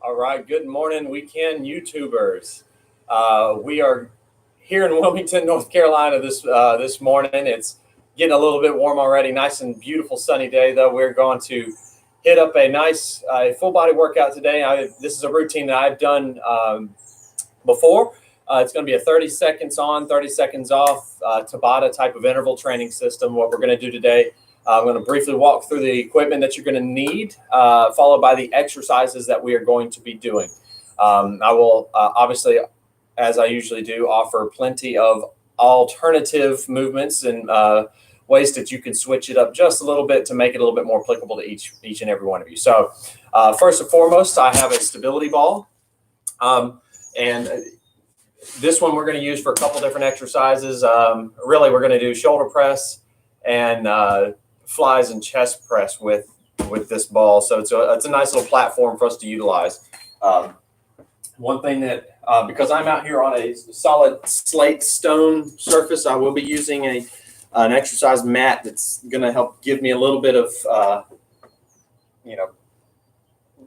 All right, good morning, weekend YouTubers. We are here in Wilmington, North Carolina this morning. It's getting a little bit warm already. Nice and beautiful sunny day, though. We're going to hit up a nice full body workout today. This is a routine that I've done before. It's going to be a 30 seconds on, 30 seconds off Tabata type of interval training system. What we're going to do today, I'm going to briefly walk through the equipment that you're going to need, followed by the exercises that we are going to be doing. I will obviously, as I usually do, offer plenty of alternative movements and ways that you can switch it up just a little bit to make it a little bit more applicable to each and every one of you. So first and foremost, I have a stability ball. And this one we're going to use for a couple different exercises. Really, we're going to do shoulder press and flies and chest press with this ball. So it's a nice little platform for us to utilize. One thing that, because I'm out here on a solid slate stone surface, I will be using an exercise mat that's going to help give me a little bit of,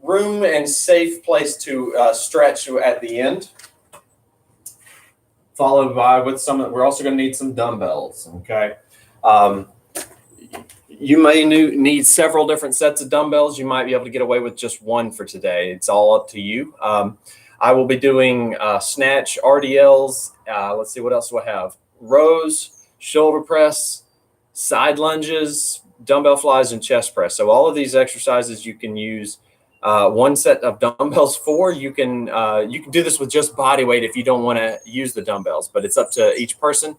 room and safe place to stretch at the end. Followed by we're also going to need some dumbbells. Okay. You may need several different sets of dumbbells. You might be able to get away with just one for today. It's all up to you. I will be doing snatch, RDLs. Let's see, what else do I have? Rows, shoulder press, side lunges, dumbbell flies, and chest press. So all of these exercises you can use one set of dumbbells for. You can do this with just body weight if you don't want to use the dumbbells, but it's up to each person.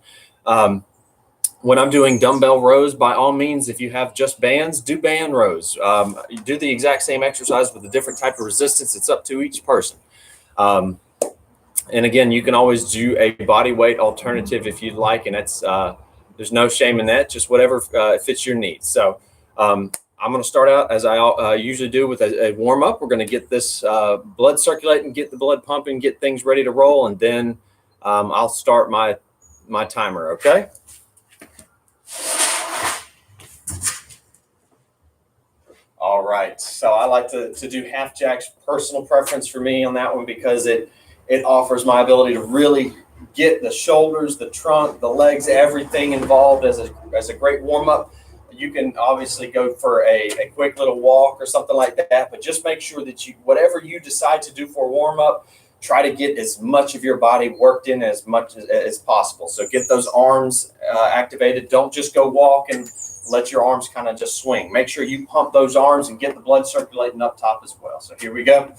When I'm doing dumbbell rows, by all means, if you have just bands, do band rows. You do the exact same exercise with a different type of resistance. It's up to each person. And again, you can always do a body weight alternative if you'd like, and that's there's no shame in that. Just whatever fits your needs. So I'm going to start out as I usually do with a warm up. We're going to get this blood circulating, get the blood pumping, get things ready to roll, and then I'll start my timer. Okay. All right, so I like to do half jacks. Personal preference for me on that one because it offers my ability to really get the shoulders, the trunk, the legs, everything involved as a great warm up. You can obviously go for a quick little walk or something like that, but just make sure that whatever you decide to do for a warm up, try to get as much of your body worked in as much as possible. So get those arms activated. Don't just go walk and let your arms kind of just swing. Make sure you pump those arms and get the blood circulating up top as well. So here we go.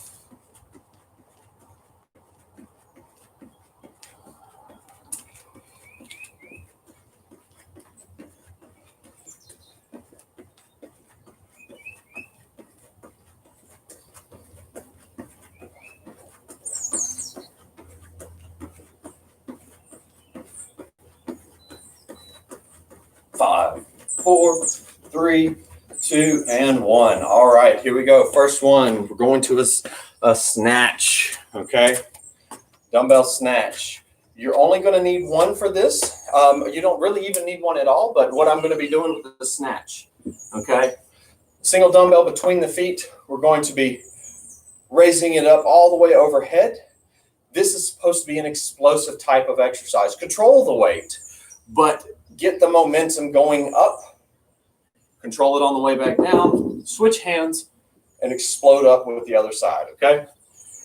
Five, 4, 3, 2, and 1. All right, here we go. First one, we're going to a snatch. Okay, dumbbell snatch. You're only going to need one for this. You don't really even need one at all, but what I'm going to be doing with the snatch. Okay, single dumbbell between the feet. We're going to be raising it up all the way overhead. This is supposed to be an explosive type of exercise. Control the weight, but get the momentum going up. Control it on the way back down. Switch hands and explode up with the other side, okay?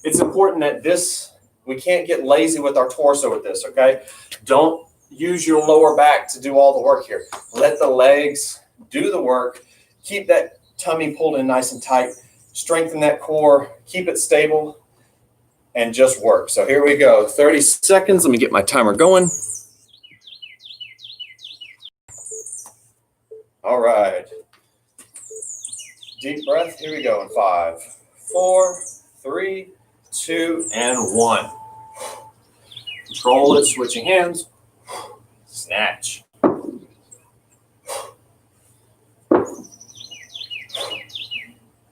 It's important that we can't get lazy with our torso with this, okay? Don't use your lower back to do all the work here. Let the legs do the work. Keep that tummy pulled in nice and tight. Strengthen that core. Keep it stable and just work. So here we go. 30 seconds. Let me get my timer going. All right. Deep breath. Here we go in 5, 4, 3, 2, and 1. Control it. Switching hands. Snatch.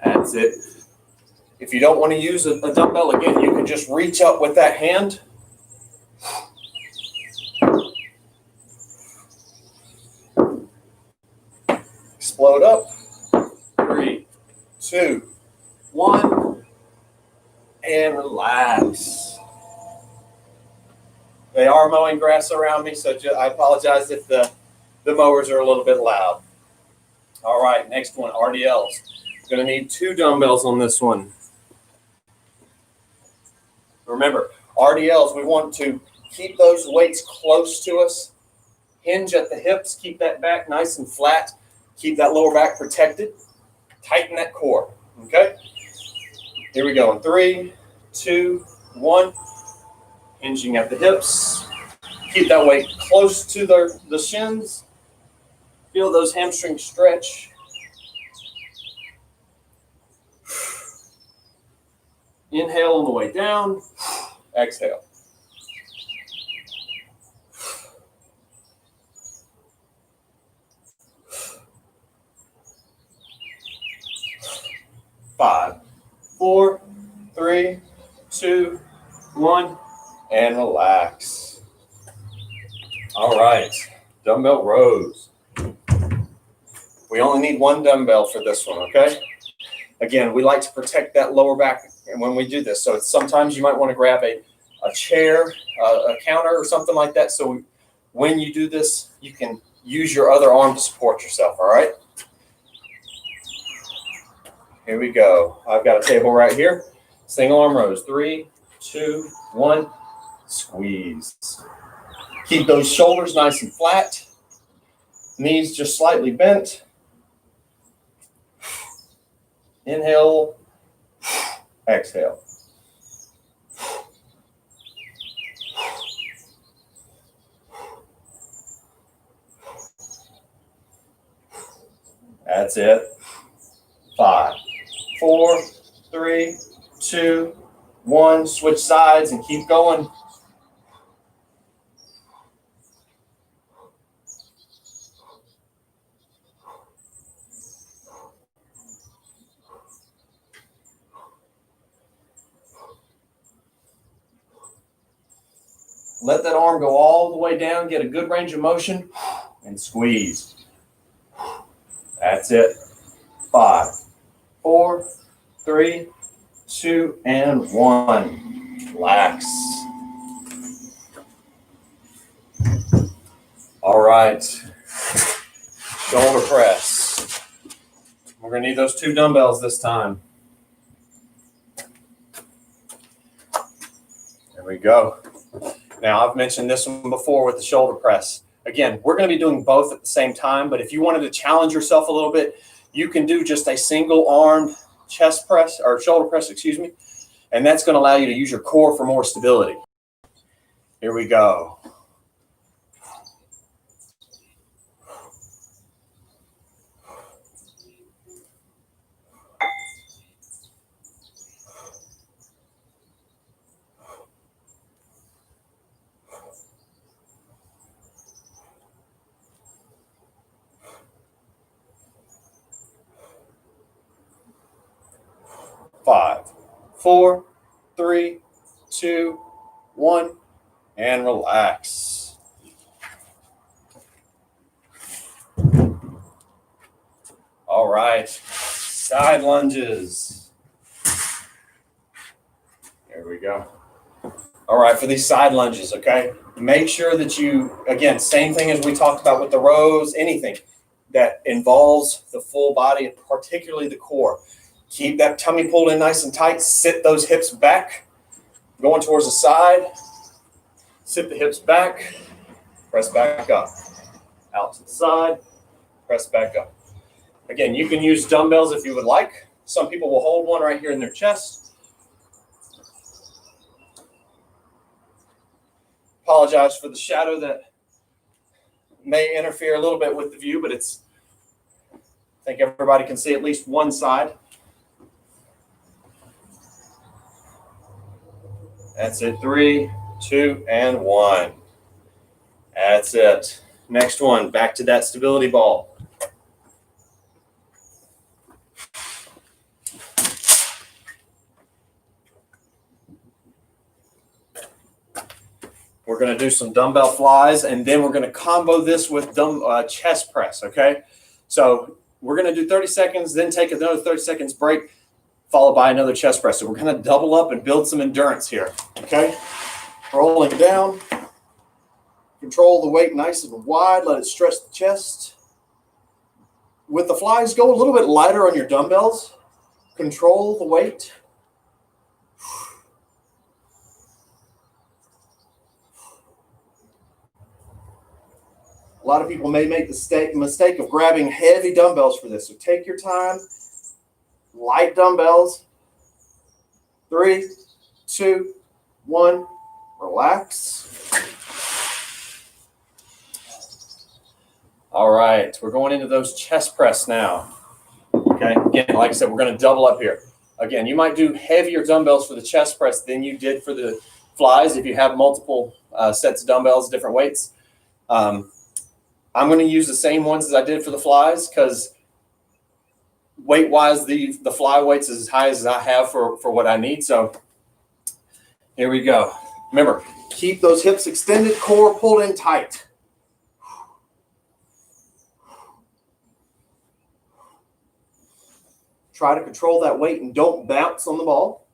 That's it. If you don't want to use a dumbbell, again, you can just reach up with that hand. Explode up. 3, 2, 1. And relax. They are mowing grass around me, so I apologize if the mowers are a little bit loud. All right, next one, RDLs. Going to need 2 dumbbells on this one. Remember, RDLs, we want to keep those weights close to us. Hinge at the hips, keep that back nice and flat. Keep that lower back protected. Tighten that core, okay? Here we go in 3, 2, 1. Hinging at the hips. Keep that weight close to the shins. Feel those hamstrings stretch. Inhale on the way down. Exhale. Five, 4, 3, 2, 1. And relax. All right, dumbbell rows. We only need 1 dumbbell for this one, okay? Again, we like to protect that lower back and when we do this. So sometimes you might want to grab a chair, a counter or something like that. So when you do this, you can use your other arm to support yourself, all right? Here we go. I've got a table right here. Single arm rows. 3, 2, 1. Squeeze. Keep those shoulders nice and flat. Knees just slightly bent. Inhale. Exhale. That's it. 5, 4, 3, 2, 1. Switch sides and keep going. Let that arm go all the way down, get a good range of motion, and squeeze. That's it. 5, 4, 3, 2, and 1. Relax. All right. Shoulder press. We're going to need those 2 dumbbells this time. There we go. Now, I've mentioned this one before with the shoulder press. Again, we're going to be doing both at the same time, but if you wanted to challenge yourself a little bit, you can do just a single arm chest press or shoulder press, excuse me, and that's going to allow you to use your core for more stability. Here we go. Five, 4, 3, 2, 1, and relax. All right, side lunges. There we go. All right, for these side lunges, okay, make sure that you, again, same thing as we talked about with the rows, anything that involves the full body, particularly the core. Keep that tummy pulled in nice and tight. Sit those hips back, going towards the side. Sit the hips back, press back up. Out to the side, press back up. Again, you can use dumbbells if you would like. Some people will hold one right here in their chest. Apologize for the shadow that may interfere a little bit with the view, but I think everybody can see at least one side. That's it. 3, 2, and 1. That's it. Next one, back to that stability ball. We're going to do some dumbbell flies, and then we're going to combo this with chest press, okay? So we're going to do 30 seconds, then take another 30 seconds break, followed by another chest press. So we're going to double up and build some endurance here, okay? Rolling down. Control the weight nice and wide. Let it stretch the chest. With the flies, go a little bit lighter on your dumbbells. Control the weight. A lot of people may make the mistake of grabbing heavy dumbbells for this. So take your time. Light dumbbells. 3, 2, 1. Relax. All right, we're going into those chest press now. Okay, again, like I said, we're going to double up here. Again, you might do heavier dumbbells for the chest press than you did for the flies if you have multiple sets of dumbbells, different weights. I'm going to use the same ones as I did for the flies because weight-wise, the fly weight's as high as I have for what I need. So here we go. Remember, keep those hips extended, core pulled in tight. Try to control that weight and don't bounce on the ball.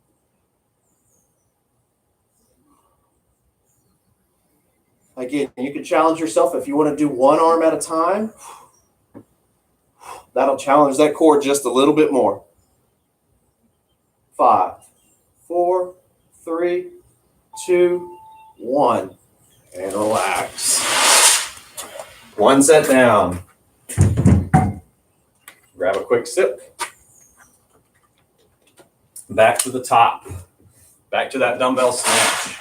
Again, you can challenge yourself if you want to do one arm at a time. That'll challenge that core just a little bit more. 5, 4, 3, 2, 1. And relax. One set down. Grab a quick sip. Back to the top. Back to that dumbbell snatch.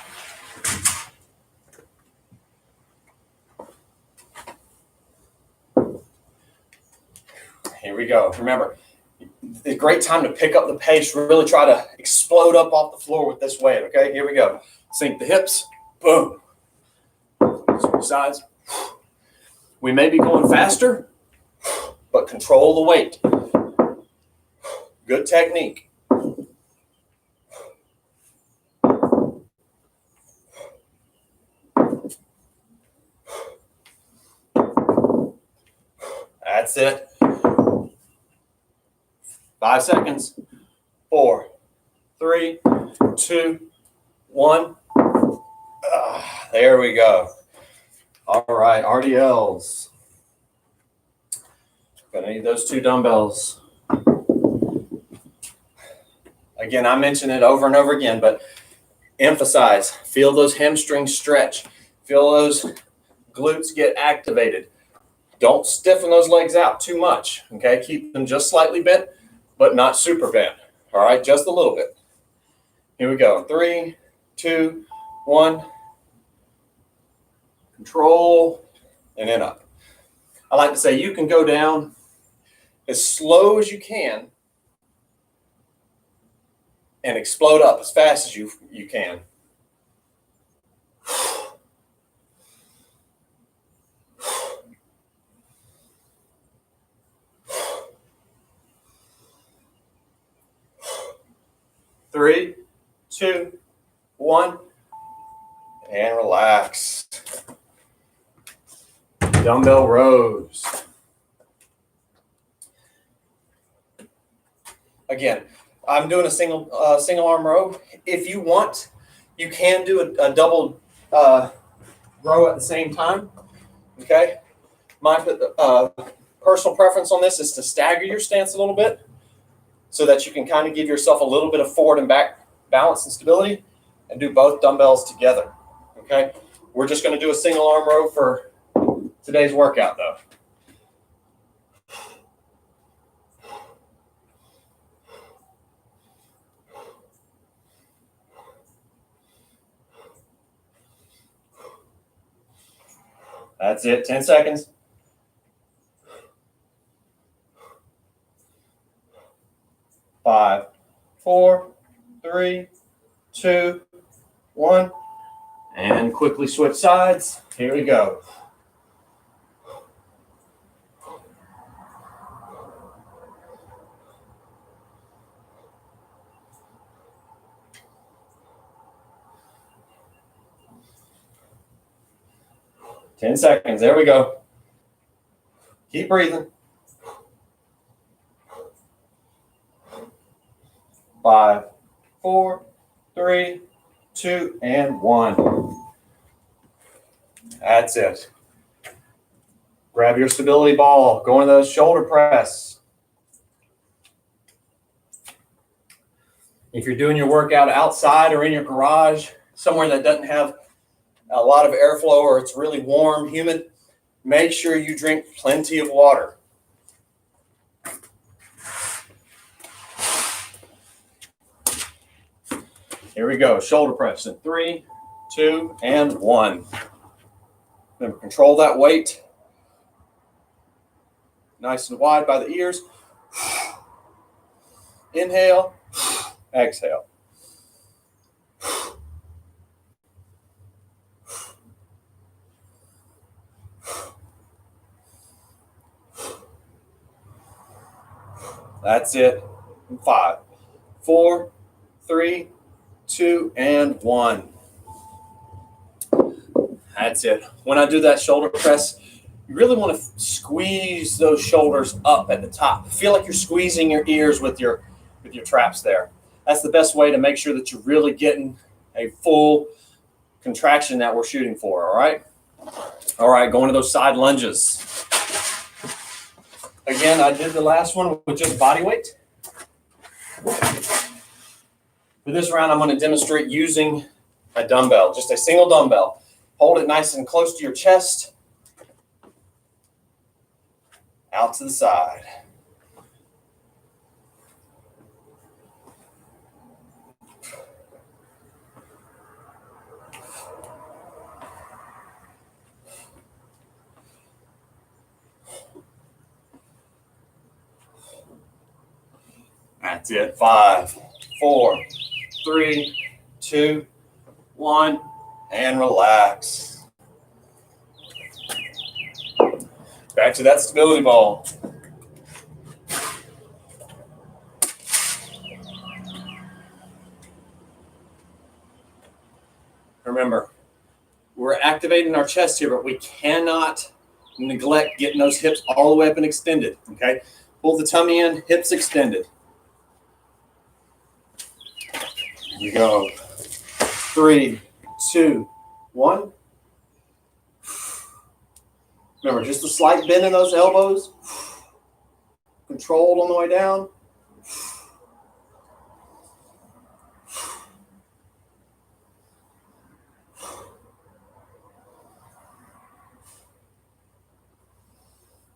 Here we go. Remember, it's a great time to pick up the pace. Really try to explode up off the floor with this weight, okay? Here we go. Sink the hips. Boom. Switch sides. We may be going faster, but control the weight. Good technique. That's it. 5 seconds. 4, 3, 2, 1. There we go. All right, RDLs. Gonna need those 2 dumbbells. Again, I mention it over and over again, but emphasize. Feel those hamstrings stretch. Feel those glutes get activated. Don't stiffen those legs out too much, okay? Keep them just slightly bent, but not super bent, all right? Just a little bit. Here we go. 3, 2, 1. Control, and then up. I like to say you can go down as slow as you can and explode up as fast as you can. Three, 2, 1, and relax. Dumbbell rows. Again, I'm doing a single arm row. If you want, you can do a double row at the same time. Okay. My personal preference on this is to stagger your stance a little bit. so that you can kind of give yourself a little bit of forward and back balance and stability, and do both dumbbells together. Okay, we're just going to do a single arm row for today's workout though. That's it, 10 seconds. 5, 4, 3, 2, 1. And quickly switch sides. Here we go. Ten seconds. There we go. Keep breathing. 5, 4, 3, 2, and 1. That's it. Grab your stability ball. Go into those shoulder press. If you're doing your workout outside or in your garage, somewhere that doesn't have a lot of airflow or it's really warm, humid, make sure you drink plenty of water. Here we go. Shoulder press in 3, 2, and 1. Remember, control that weight. Nice and wide by the ears. Inhale, exhale. That's it. 5, 4, 3, 2, and 1. That's it. When I do that shoulder press, you really want to squeeze those shoulders up at the top. Feel like you're squeezing your ears with your traps there. That's the best way to make sure that you're really getting a full contraction that we're shooting for, all right? All right, going to those side lunges. Again, I did the last one with just body weight. For this round, I'm going to demonstrate using a dumbbell, just a single dumbbell. Hold it nice and close to your chest. Out to the side. That's it. 5, 4, 3, 2, 1, and relax. Back to that stability ball. Remember, we're activating our chest here, but we cannot neglect getting those hips all the way up and extended, okay? Pull the tummy in, hips extended. Here we go. 3, 2, 1. Remember, just a slight bend in those elbows. Controlled on the way down.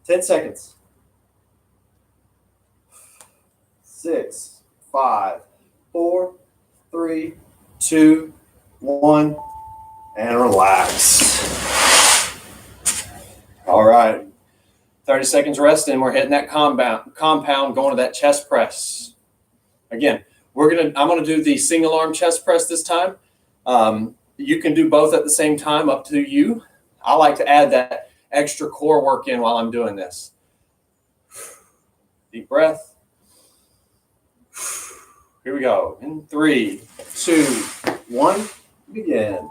Ten seconds. 6, 5, 4, 3, 2, 1, and relax. All right. 30 seconds rest, and we're hitting that compound, going to that chest press. Again, I'm gonna do the single arm chest press this time. You can do both at the same time, up to you. I like to add that extra core work in while I'm doing this. Deep breath. Here we go. In 3, 2, 1, begin.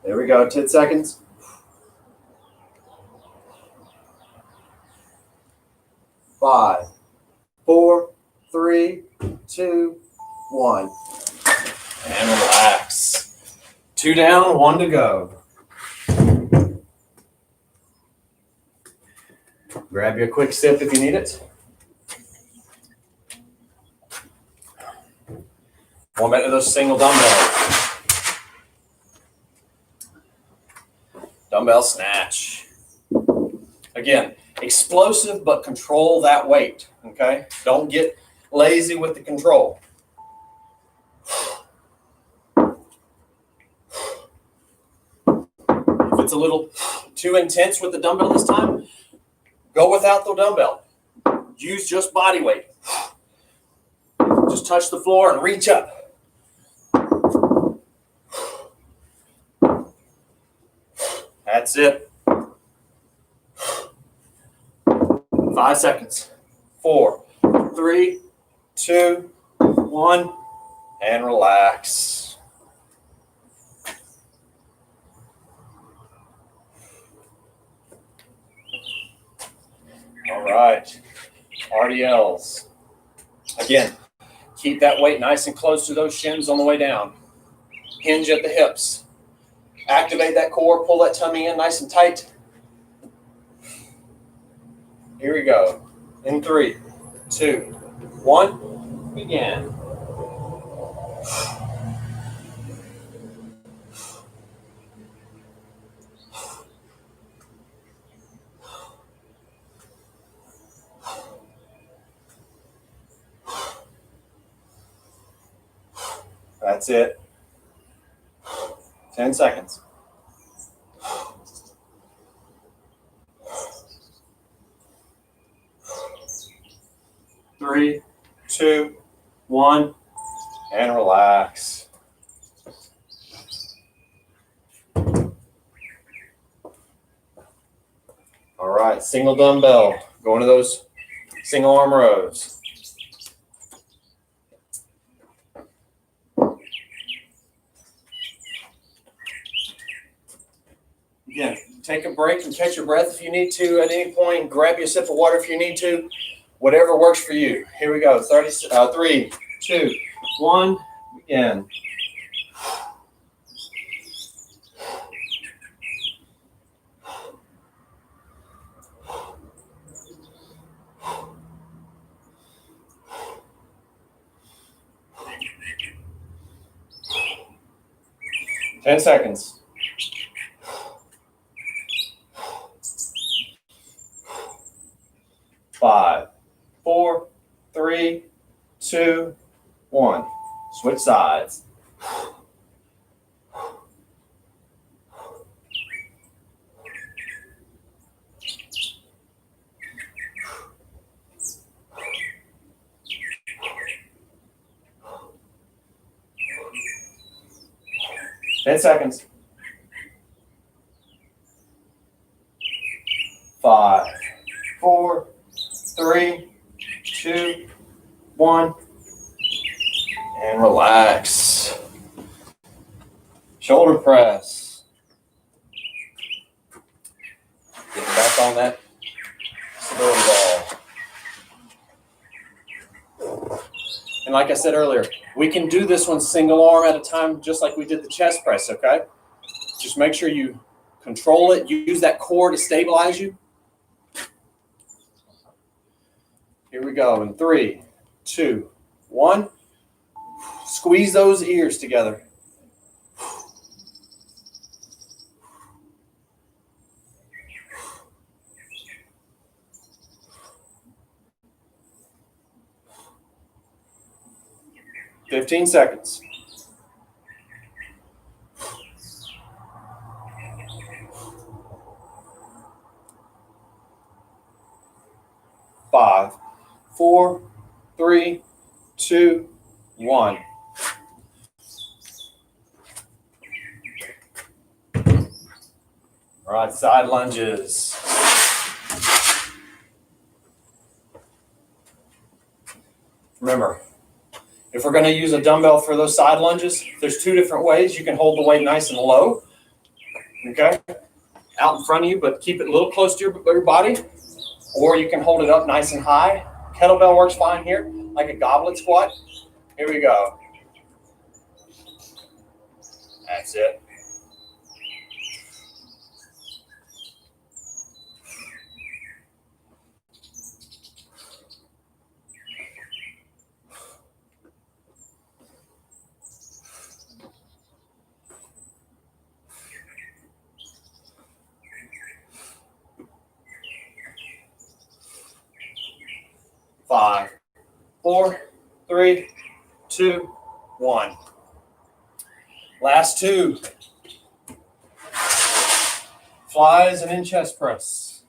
There we go, 10 seconds. 2, 1. And relax. 2 down, 1 to go. Grab you a quick sip if you need it. 1 minute of those single dumbbells. Dumbbell snatch. Again, explosive, but control that weight, okay? Don't get lazy with the control. If it's a little too intense with the dumbbell this time, go without the dumbbell. Use just body weight. Just touch the floor and reach up. That's it. 5 seconds. 4, 3, 2, 1, and relax. All right. RDLs. Again, keep that weight nice and close to those shins on the way down. Hinge at the hips. Activate that core, pull that tummy in nice and tight. Here we go. In 3, 2, 1, begin. That's it. 10 seconds. 3, 2, 1, and relax. All right, single dumbbell. Going to those single arm rows. Again, take a break and catch your breath if you need to at any point. Grab you a sip of water if you need to. Whatever works for you. Here we go. 3, 2, 1, begin. Ten seconds. 5, 4, 3, 2, 1. Switch sides. Ten seconds. 5, 4, 3, 2, 1, and relax. Shoulder press. Get back on that stability ball. And like I said earlier, we can do this one single arm at a time, just like we did the chest press, okay? Just make sure you control it. Use that core to stabilize you. Here we go in 3, 2, 1. Squeeze those ears together. Fifteen seconds. 5, 4, 3, 2, 1. All right, side lunges. Remember, if we're going to use a dumbbell for those side lunges, there's 2 different ways. You can hold the weight nice and low, okay, out in front of you, but keep it a little close to your body, or you can hold it up nice and high. Kettlebell works fine here, like a goblet squat. Here we go. That's it. Five, 4, 3, 2, 1. Last two. Flies and in chest press.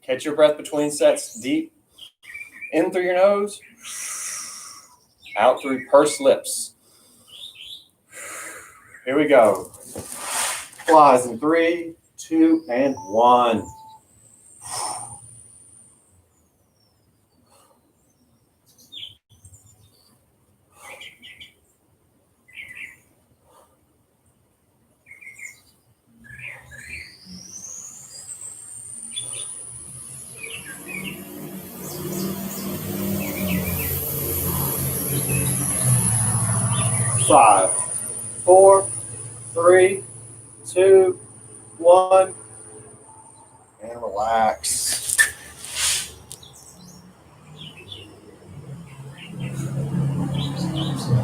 Catch your breath between sets. Deep in through your nose, out through pursed lips. Here we go. Flies in 3, 2, and 1. Five, 4, 3, 2, 1, and relax.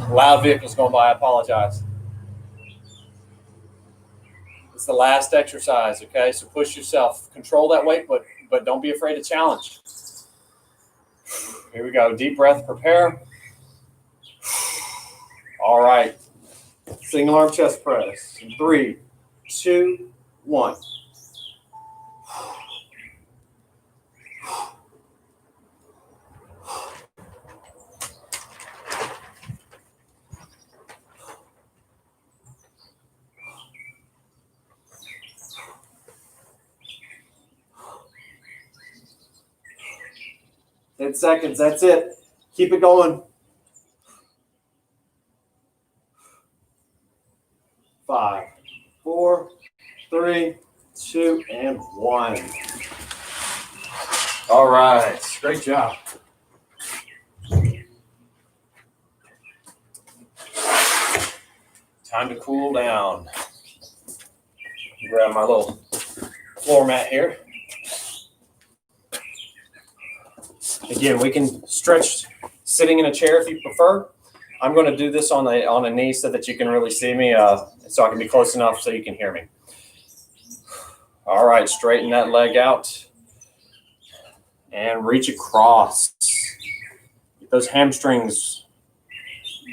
Loud vehicles going by, I apologize. It's the last exercise, okay? So push yourself. Control that weight, but don't be afraid to challenge. Here we go. Deep breath, prepare. All right. Single arm chest press. In 3, 2, 1. Ten seconds. That's it. Keep it going. 5, 4, 3, 2, and 1. All right. Great job. Time to cool down. Grab my little floor mat here. Again, we can stretch sitting in a chair if you prefer. I'm going to do this on a knee so that you can really see me, so I can be close enough so you can hear me. All right, straighten that leg out and reach across. Those hamstrings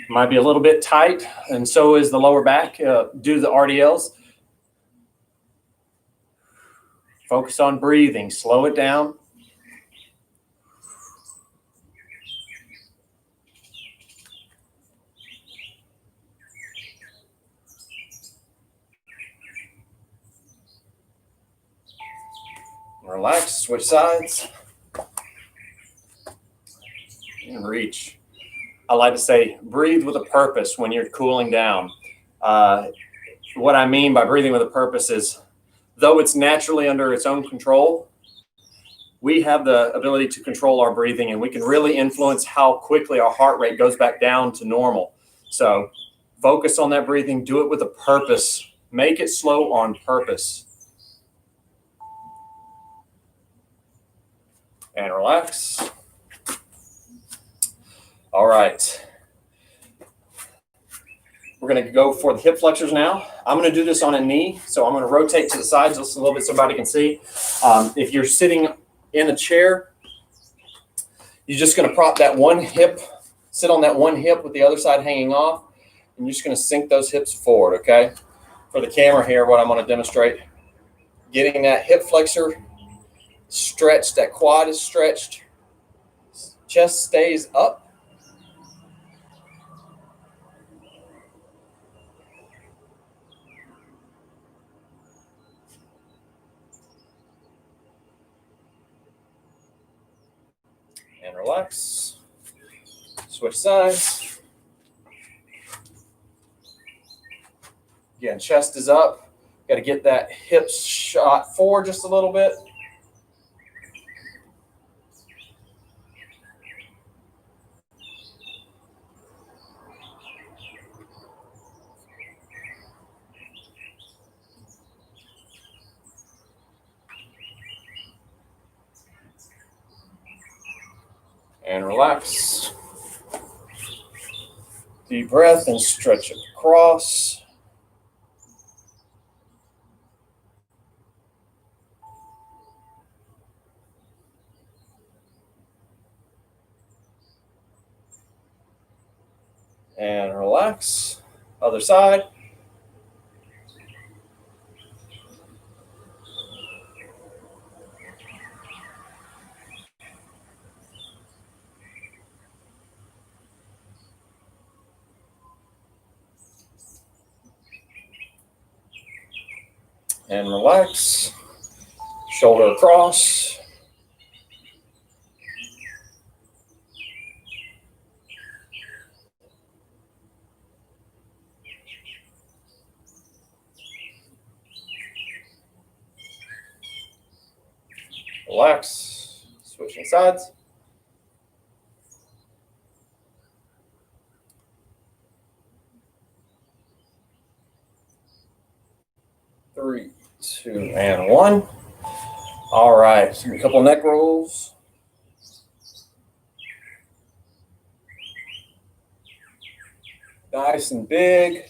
might be a little bit tight, and so is the lower back. Do the RDLs. Focus on breathing. Slow it down. Relax, switch sides, and reach. I like to say, breathe with a purpose when you're cooling down. What I mean by breathing with a purpose is, though it's naturally under its own control, we have the ability to control our breathing, and we can really influence how quickly our heart rate goes back down to normal. So focus on that breathing, do it with a purpose, make it slow on purpose. And relax. All right. We're going to go for the hip flexors now. I'm going to do this on a knee, so I'm going to rotate to the sides just a little bit so everybody can see. If you're sitting in a chair, you're just going to prop that one hip, sit on that one hip with the other side hanging off, and you're just going to sink those hips forward, okay? For the camera here, what I'm going to demonstrate, getting that hip flexor stretched, that quad is stretched, chest stays up. And relax. Switch sides. Again, chest is up. Got to get that hip shot forward just a little bit. And relax. Deep breath and stretch it across. And relax. Other side. And relax. Shoulder across. Relax. Switching sides. Three, two, and one. All right. So a couple neck rolls. Nice and big.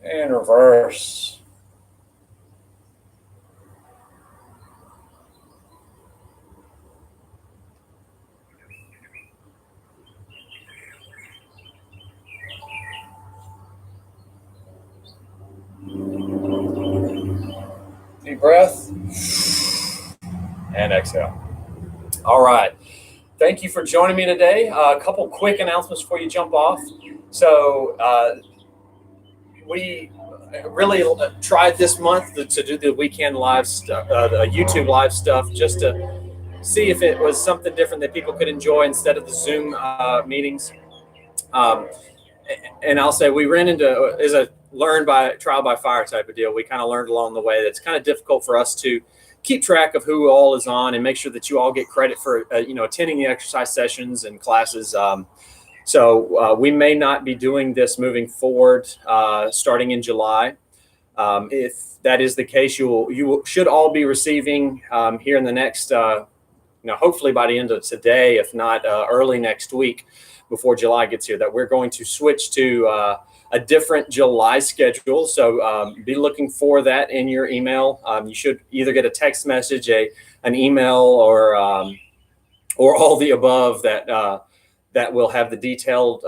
And reverse. Deep breath. And exhale. All right. Thank you for joining me today. A couple quick announcements before you jump off. So we really tried this month to do the weekend live stuff, the YouTube live stuff, just to see if it was something different that people could enjoy instead of the Zoom meetings. And I'll say we ran into, is a learn by trial by fire type of deal. We kind of learned along the way that's kind of difficult for us to keep track of who all is on and make sure that you all get credit for attending the exercise sessions and classes. So we may not be doing this moving forward starting in July. If that is the case, you should all be receiving here in the next, hopefully by the end of today, if not early next week before July gets here, that we're going to switch to a different July schedule. So be looking for that in your email. You should either get a text message, an email, or all the above that will have the detailed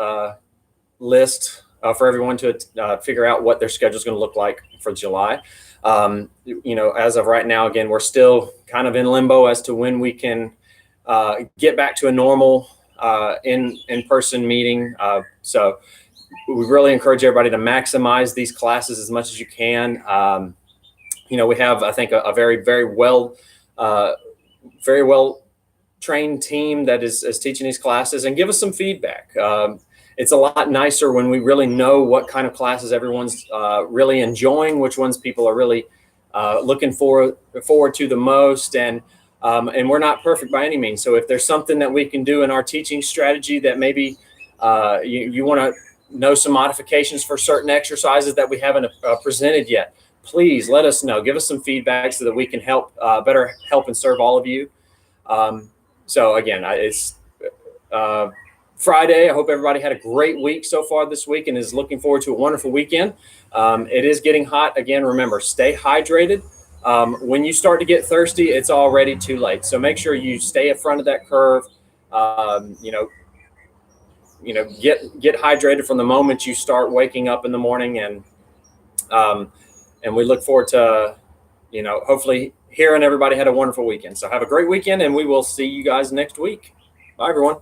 list for everyone to figure out what their schedule is going to look like for July. As of right now, again, we're still kind of in limbo as to when we can get back to a normal in-person meeting. So we really encourage everybody to maximize these classes as much as you can. We have, I think, a very, very well trained team that is teaching these classes, and give us some feedback. It's a lot nicer when we really know what kind of classes everyone's really enjoying, which ones people are really looking forward to the most. And we're not perfect by any means. So if there's something that we can do in our teaching strategy that maybe you want to know some modifications for certain exercises that we haven't presented yet, please let us know. Give us some feedback so that we can better help and serve all of you. So again, it's Friday. I hope everybody had a great week so far this week and is looking forward to a wonderful weekend. It is getting hot. Again, remember, stay hydrated. When you start to get thirsty, it's already too late. So make sure you stay in front of that curve. Get hydrated from the moment you start waking up in the morning, and we look forward to, hopefully hearing everybody had a wonderful weekend. So have a great weekend, and we will see you guys next week. Bye, everyone.